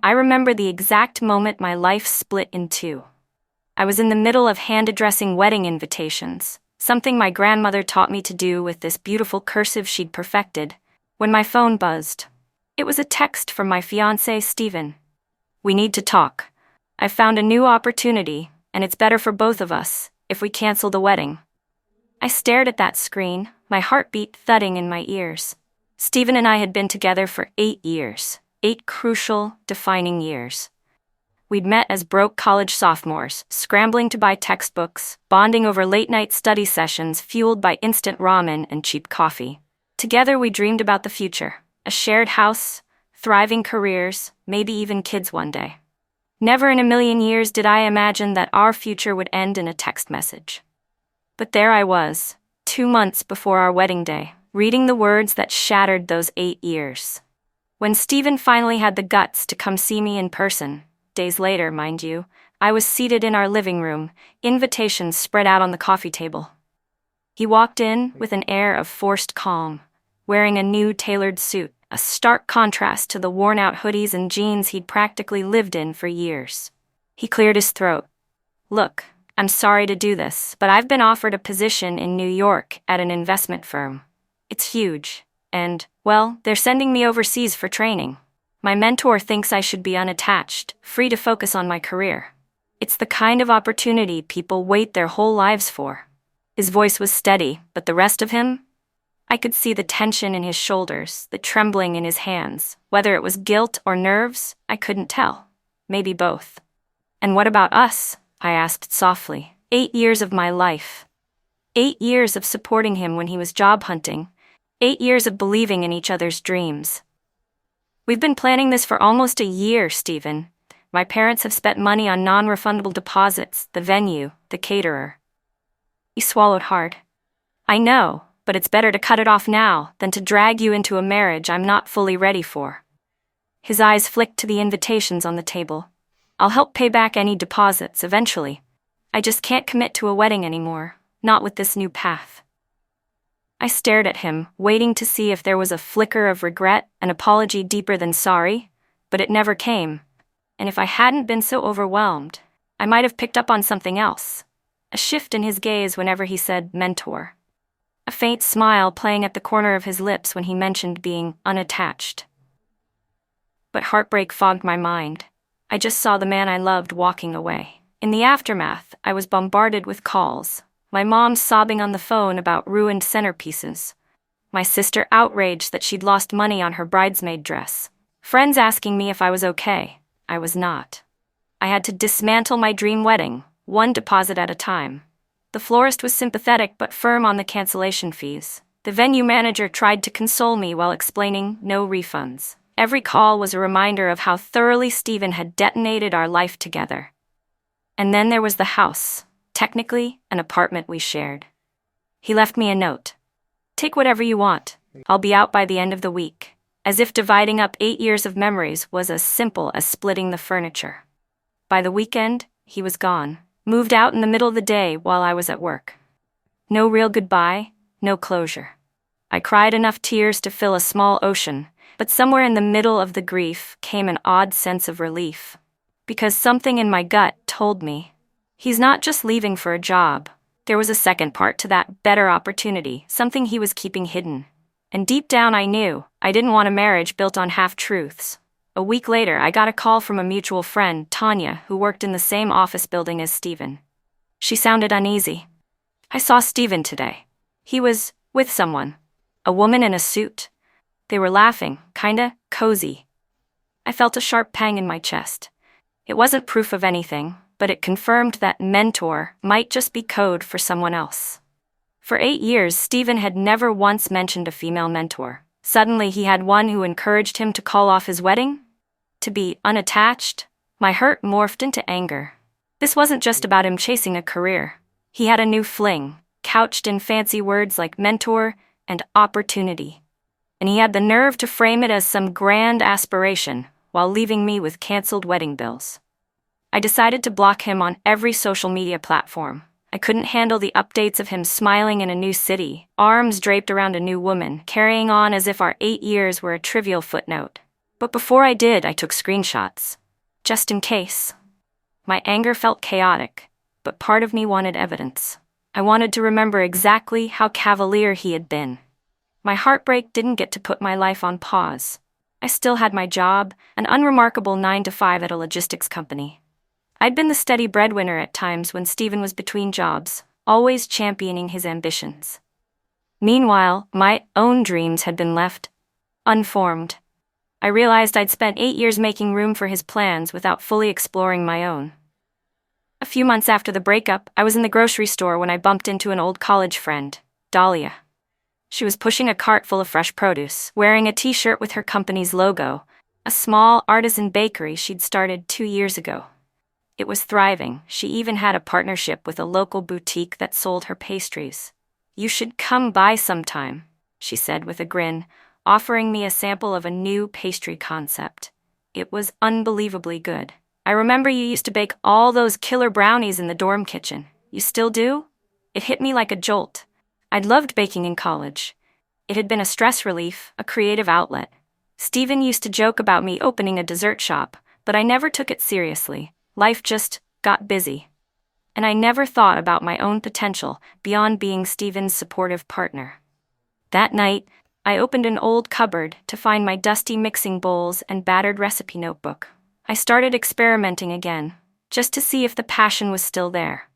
I remember the exact moment my life split in two. I was in the middle of hand-addressing wedding invitations, something my grandmother taught me to do with this beautiful cursive she'd perfected, when my phone buzzed. It was a text from my fiancé, Stephen. "We need to talk. I've found a new opportunity, and it's better for both of us if we cancel the wedding." I stared at that screen, my heartbeat thudding in my ears. Stephen and I had been together for 8 years, 8 crucial, defining years. We'd met as broke college sophomores, scrambling to buy textbooks, bonding over late-night study sessions fueled by instant ramen and cheap coffee. Together we dreamed about the future, a shared house, thriving careers, maybe even kids one day. Never in a million years did I imagine that our future would end in a text message. But there I was, 2 months before our wedding day, reading the words that shattered those 8 years. When Stephen finally had the guts to come see me in person, days later, mind you, I was seated in our living room, invitations spread out on the coffee table. He walked in with an air of forced calm, wearing a new tailored suit, a stark contrast to the worn-out hoodies and jeans he'd practically lived in for years. He cleared his throat. "Look, I'm sorry to do this, but I've been offered a position in New York at an investment firm. It's huge, and, well, they're sending me overseas for training. My mentor thinks I should be unattached, free to focus on my career. It's the kind of opportunity people wait their whole lives for." His voice was steady, but the rest of him? I could see the tension in his shoulders, the trembling in his hands. Whether it was guilt or nerves, I couldn't tell. Maybe both. "And what about us?" I asked softly. 8 years of my life. 8 years of supporting him when he was job hunting. 8 years of believing in each other's dreams. "We've been planning this for almost a year, Stephen. My parents have spent money on non-refundable deposits, the venue, the caterer." He swallowed hard. "I know, but it's better to cut it off now than to drag you into a marriage I'm not fully ready for." His eyes flicked to the invitations on the table. "I'll help pay back any deposits eventually. I just can't commit to a wedding anymore, not with this new path." I stared at him, waiting to see if there was a flicker of regret, an apology deeper than sorry, but it never came. And if I hadn't been so overwhelmed, I might have picked up on something else. A shift in his gaze whenever he said mentor. A faint smile playing at the corner of his lips when he mentioned being unattached. But heartbreak fogged my mind. I just saw the man I loved walking away. In the aftermath, I was bombarded with calls. My mom sobbing on the phone about ruined centerpieces. My sister outraged that she'd lost money on her bridesmaid dress. Friends asking me if I was okay. I was not. I had to dismantle my dream wedding, one deposit at a time. The florist was sympathetic but firm on the cancellation fees. The venue manager tried to console me while explaining no refunds. Every call was a reminder of how thoroughly Stephen had detonated our life together. And then there was the house, technically an apartment we shared. He left me a note. "Take whatever you want. I'll be out by the end of the week." As if dividing up 8 years of memories was as simple as splitting the furniture. By the weekend, he was gone, moved out in the middle of the day while I was at work. No real goodbye, no closure. I cried enough tears to fill a small ocean, but somewhere in the middle of the grief came an odd sense of relief. Because something in my gut told me, he's not just leaving for a job. There was a second part to that better opportunity, something he was keeping hidden. And deep down I knew I didn't want a marriage built on half-truths. A week later, I got a call from a mutual friend, Tanya, who worked in the same office building as Stephen. She sounded uneasy. "I saw Stephen today. He was with someone. A woman in a suit. They were laughing, kinda cozy." I felt a sharp pang in my chest. It wasn't proof of anything, but it confirmed that mentor might just be code for someone else. For 8 years, Stephen had never once mentioned a female mentor. Suddenly he had one who encouraged him to call off his wedding? To be unattached? My hurt morphed into anger. This wasn't just about him chasing a career. He had a new fling, couched in fancy words like mentor and opportunity. And he had the nerve to frame it as some grand aspiration, while leaving me with canceled wedding bills. I decided to block him on every social media platform. I couldn't handle the updates of him smiling in a new city, arms draped around a new woman, carrying on as if our 8 years were a trivial footnote. But before I did, I took screenshots. Just in case. My anger felt chaotic, but part of me wanted evidence. I wanted to remember exactly how cavalier he had been. My heartbreak didn't get to put my life on pause. I still had my job, an unremarkable 9 to 5 at a logistics company. I'd been the steady breadwinner at times when Stephen was between jobs, always championing his ambitions. Meanwhile, my own dreams had been left unformed. I realized I'd spent 8 years making room for his plans without fully exploring my own. A few months after the breakup, I was in the grocery store when I bumped into an old college friend, Dahlia. She was pushing a cart full of fresh produce, wearing a t-shirt with her company's logo, a small artisan bakery she'd started 2 years ago. It was thriving. She even had a partnership with a local boutique that sold her pastries. "You should come by sometime," she said with a grin, offering me a sample of a new pastry concept. It was unbelievably good. "I remember you used to bake all those killer brownies in the dorm kitchen. You still do?" It hit me like a jolt. I'd loved baking in college. It had been a stress relief, a creative outlet. Stephen used to joke about me opening a dessert shop, but I never took it seriously. Life just got busy. And I never thought about my own potential beyond being Stephen's supportive partner. That night, I opened an old cupboard to find my dusty mixing bowls and battered recipe notebook. I started experimenting again, just to see if the passion was still there.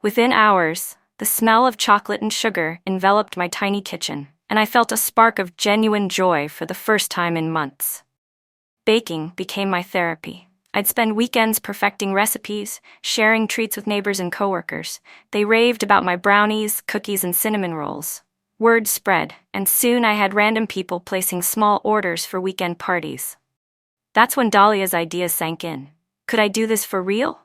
Within hours, the smell of chocolate and sugar enveloped my tiny kitchen, and I felt a spark of genuine joy for the first time in months. Baking became my therapy. I'd spend weekends perfecting recipes, sharing treats with neighbors and coworkers. They raved about my brownies, cookies, and cinnamon rolls. Word spread, and soon I had random people placing small orders for weekend parties. That's when Dahlia's ideas sank in. Could I do this for real?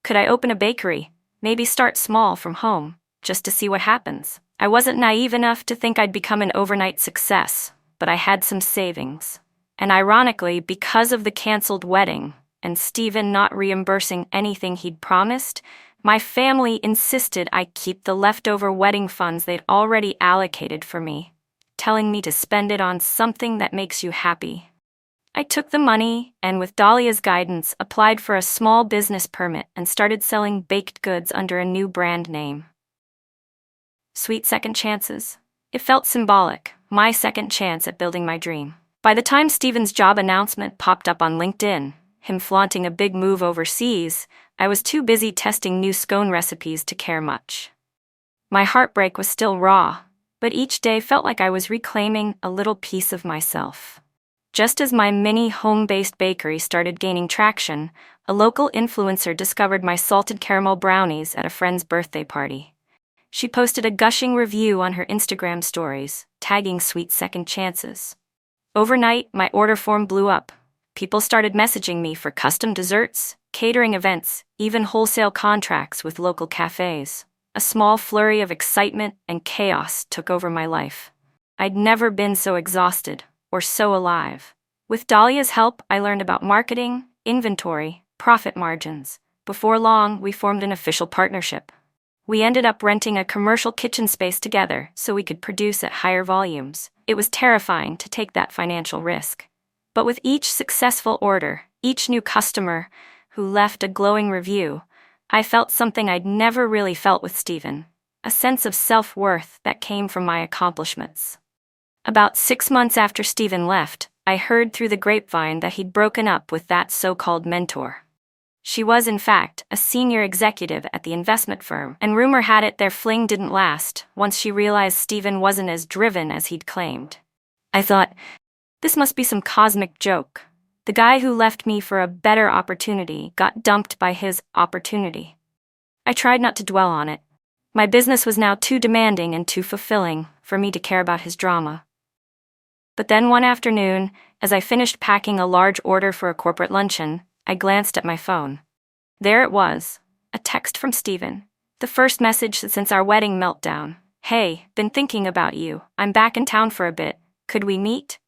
Could I open a bakery, maybe start small from home, just to see what happens? I wasn't naive enough to think I'd become an overnight success, but I had some savings. And ironically, because of the canceled wedding, and Stephen not reimbursing anything he'd promised, my family insisted I keep the leftover wedding funds they'd already allocated for me, telling me to spend it on something that makes you happy. I took the money and, with Dahlia's guidance, applied for a small business permit and started selling baked goods under a new brand name. Sweet second chances. It felt symbolic, my second chance at building my dream. By the time Stephen's job announcement popped up on LinkedIn, him flaunting a big move overseas, I was too busy testing new scone recipes to care much. My heartbreak was still raw, but each day felt like I was reclaiming a little piece of myself. Just as my mini home-based bakery started gaining traction, a local influencer discovered my salted caramel brownies at a friend's birthday party. She posted a gushing review on her Instagram stories, tagging Sweet Second Chances. Overnight, my order form blew up. People started messaging me for custom desserts, catering events, even wholesale contracts with local cafes. A small flurry of excitement and chaos took over my life. I'd never been so exhausted, or so alive. With Dahlia's help, I learned about marketing, inventory, profit margins. Before long, we formed an official partnership. We ended up renting a commercial kitchen space together so we could produce at higher volumes. It was terrifying to take that financial risk. But with each successful order, each new customer who left a glowing review, I felt something I'd never really felt with Stephen, a sense of self-worth that came from my accomplishments. About 6 months after Stephen left, I heard through the grapevine that he'd broken up with that so-called mentor. She was, in fact, a senior executive at the investment firm, and rumor had it their fling didn't last once she realized Stephen wasn't as driven as he'd claimed. I thought, this must be some cosmic joke. The guy who left me for a better opportunity got dumped by his opportunity. I tried not to dwell on it. My business was now too demanding and too fulfilling for me to care about his drama. But then one afternoon, as I finished packing a large order for a corporate luncheon, I glanced at my phone. There it was, a text from Stephen. The first message since our wedding meltdown. "Hey, been thinking about you. I'm back in town for a bit. Could we meet?"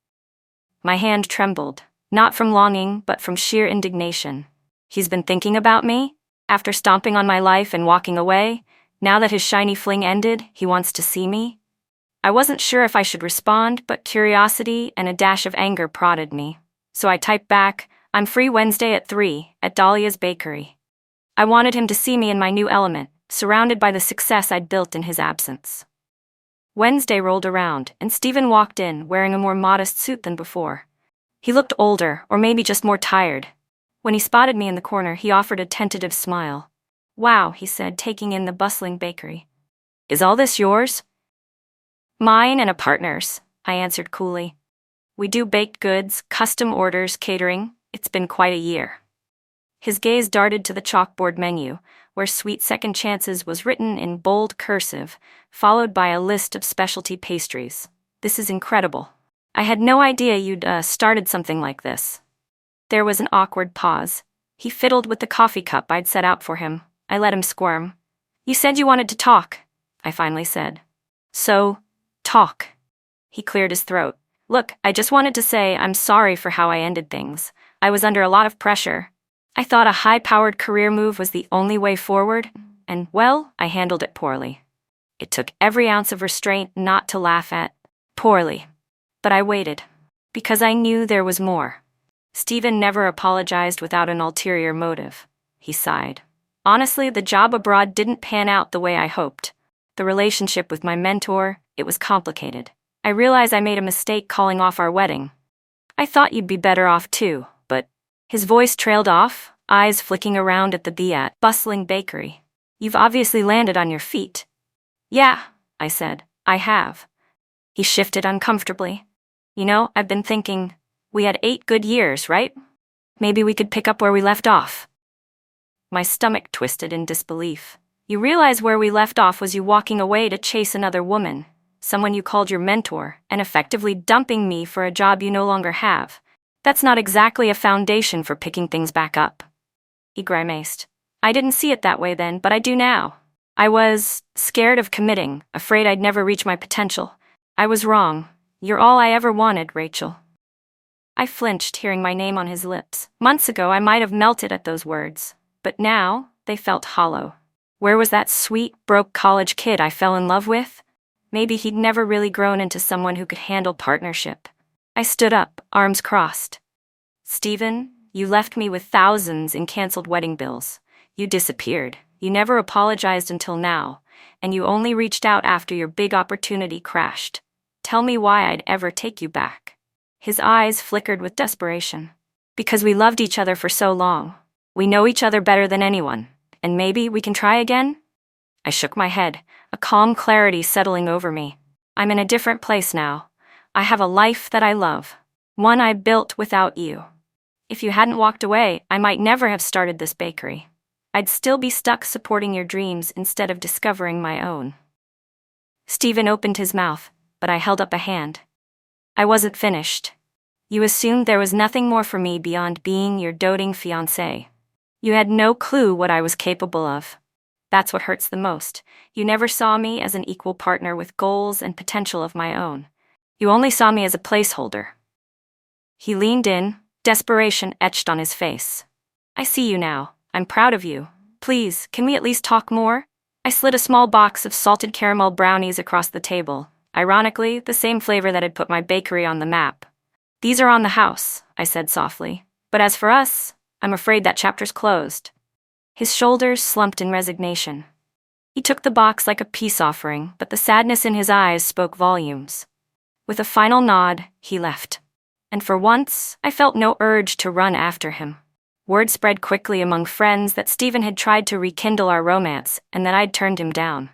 My hand trembled, not from longing but from sheer indignation. He's been thinking about me? After stomping on my life and walking away? Now that his shiny fling ended, he wants to see me? I wasn't sure if I should respond, but curiosity and a dash of anger prodded me. So I typed back, "I'm free Wednesday at 3, at Dahlia's Bakery." I wanted him to see me in my new element, surrounded by the success I'd built in his absence. Wednesday rolled around, and Stephen walked in, wearing a more modest suit than before. He looked older, or maybe just more tired. When he spotted me in the corner, he offered a tentative smile. "Wow," he said, taking in the bustling bakery. "Is all this yours?" "Mine and a partner's," I answered coolly. "We do baked goods, custom orders, catering. It's been quite a year." His gaze darted to the chalkboard menu, where Sweet Second Chances was written in bold cursive, followed by a list of specialty pastries. "This is incredible. I had no idea you'd started something like this." There was an awkward pause. He fiddled with the coffee cup I'd set out for him. I let him squirm. "You said you wanted to talk," I finally said. "So, talk." He cleared his throat. "Look, I just wanted to say I'm sorry for how I ended things. I was under a lot of pressure. I thought a high-powered career move was the only way forward, and, well, I handled it poorly. It took every ounce of restraint not to laugh at. Poorly. But I waited. Because I knew there was more." Stephen never apologized without an ulterior motive. He sighed. "Honestly, the job abroad didn't pan out the way I hoped. The relationship with my mentor, it was complicated. I realize I made a mistake calling off our wedding. I thought you'd be better off too, but..." His voice trailed off, eyes flicking around at the bustling bakery. "You've obviously landed on your feet." "Yeah," I said, "I have." He shifted uncomfortably. "You know, I've been thinking, we had 8 good years, right? Maybe we could pick up where we left off." My stomach twisted in disbelief. "You realize where we left off was you walking away to chase another woman, someone you called your mentor, and effectively dumping me for a job you no longer have. That's not exactly a foundation for picking things back up." He grimaced. "I didn't see it that way then, but I do now. I was scared of committing, afraid I'd never reach my potential. I was wrong. You're all I ever wanted, Rachel." I flinched, hearing my name on his lips. Months ago, I might have melted at those words, but now they felt hollow. Where was that sweet, broke college kid I fell in love with? Maybe he'd never really grown into someone who could handle partnership. I stood up, arms crossed. "Stephen, you left me with thousands in canceled wedding bills. You disappeared. You never apologized until now, and you only reached out after your big opportunity crashed. Tell me why I'd ever take you back." His eyes flickered with desperation. "Because we loved each other for so long. We know each other better than anyone, and maybe we can try again?" I shook my head, a calm clarity settling over me. "I'm in a different place now. I have a life that I love, one I built without you. If you hadn't walked away, I might never have started this bakery. I'd still be stuck supporting your dreams instead of discovering my own." Stephen opened his mouth, but I held up a hand. "I wasn't finished. You assumed there was nothing more for me beyond being your doting fiancé. You had no clue what I was capable of. That's what hurts the most. You never saw me as an equal partner with goals and potential of my own. You only saw me as a placeholder." He leaned in, desperation etched on his face. "I see you now. I'm proud of you. Please, can we at least talk more?" I slid a small box of salted caramel brownies across the table, ironically, the same flavor that had put my bakery on the map. "These are on the house," I said softly. "But as for us, I'm afraid that chapter's closed." His shoulders slumped in resignation. He took the box like a peace offering, but the sadness in his eyes spoke volumes. With a final nod, he left. And for once, I felt no urge to run after him. Word spread quickly among friends that Stephen had tried to rekindle our romance and that I'd turned him down.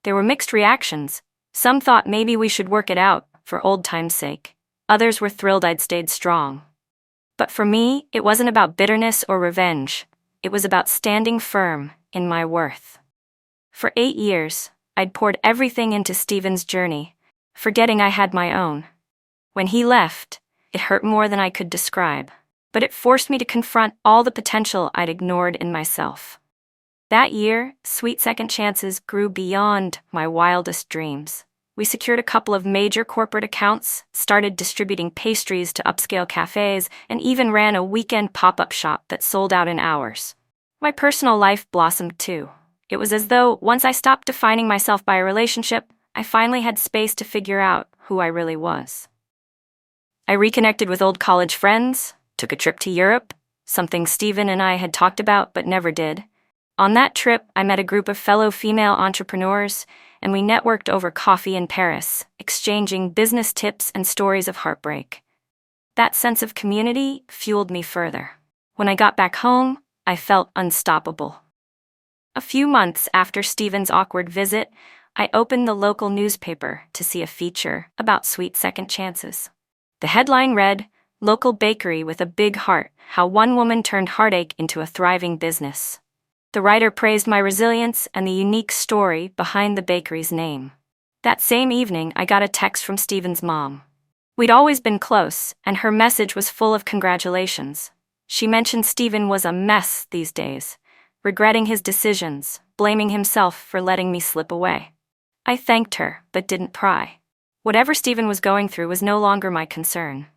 There were mixed reactions. Some thought maybe we should work it out, for old time's sake. Others were thrilled I'd stayed strong. But for me, it wasn't about bitterness or revenge. It was about standing firm in my worth. For 8 years, I'd poured everything into Stephen's journey, forgetting I had my own. When he left, it hurt more than I could describe, but it forced me to confront all the potential I'd ignored in myself. That year, Sweet Second Chances grew beyond my wildest dreams. We secured a couple of major corporate accounts, started distributing pastries to upscale cafes, and even ran a weekend pop-up shop that sold out in hours. My personal life blossomed too. It was as though, once I stopped defining myself by a relationship, I finally had space to figure out who I really was. I reconnected with old college friends, took a trip to Europe, something Stephen and I had talked about but never did. On that trip, I met a group of fellow female entrepreneurs, and we networked over coffee in Paris, exchanging business tips and stories of heartbreak. That sense of community fueled me further. When I got back home, I felt unstoppable. A few months after Stephen's awkward visit, I opened the local newspaper to see a feature about sweet second chances. The headline read, "Local bakery with a big heart, how one woman turned heartache into a thriving business." The writer praised my resilience and the unique story behind the bakery's name. That same evening, I got a text from Stephen's mom. We'd always been close, and her message was full of congratulations. She mentioned Stephen was a mess these days, regretting his decisions, blaming himself for letting me slip away. I thanked her, but didn't pry. Whatever Stephen was going through was no longer my concern.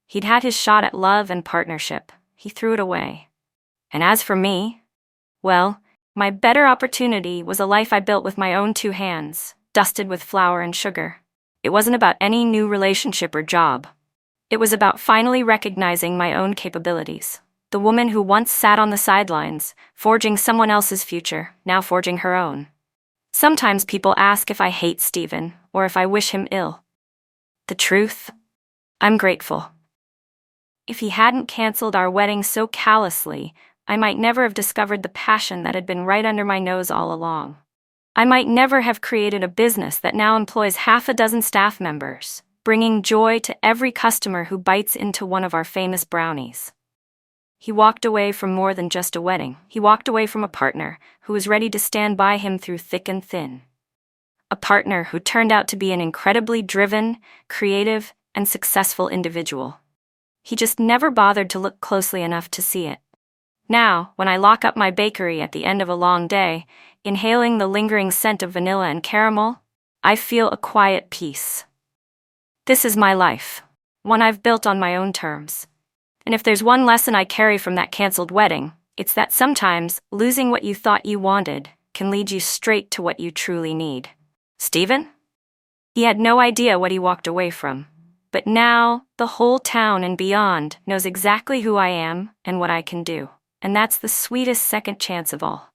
He'd had his shot at love and partnership. He threw it away. And as for me, well, my better opportunity was a life I built with my own 2 hands, dusted with flour and sugar. It wasn't about any new relationship or job. It was about finally recognizing my own capabilities. The woman who once sat on the sidelines, forging someone else's future, now forging her own. Sometimes people ask if I hate Stephen or if I wish him ill. The truth? I'm grateful. If he hadn't canceled our wedding so callously, I might never have discovered the passion that had been right under my nose all along. I might never have created a business that now employs 6 staff members, bringing joy to every customer who bites into one of our famous brownies. He walked away from more than just a wedding. He walked away from a partner who was ready to stand by him through thick and thin. A partner who turned out to be an incredibly driven, creative, and successful individual. He just never bothered to look closely enough to see it. Now, when I lock up my bakery at the end of a long day, inhaling the lingering scent of vanilla and caramel, I feel a quiet peace. This is my life, one I've built on my own terms. And if there's one lesson I carry from that canceled wedding, it's that sometimes losing what you thought you wanted can lead you straight to what you truly need. Stephen? He had no idea what he walked away from. But now, the whole town and beyond knows exactly who I am and what I can do. And that's the sweetest second chance of all.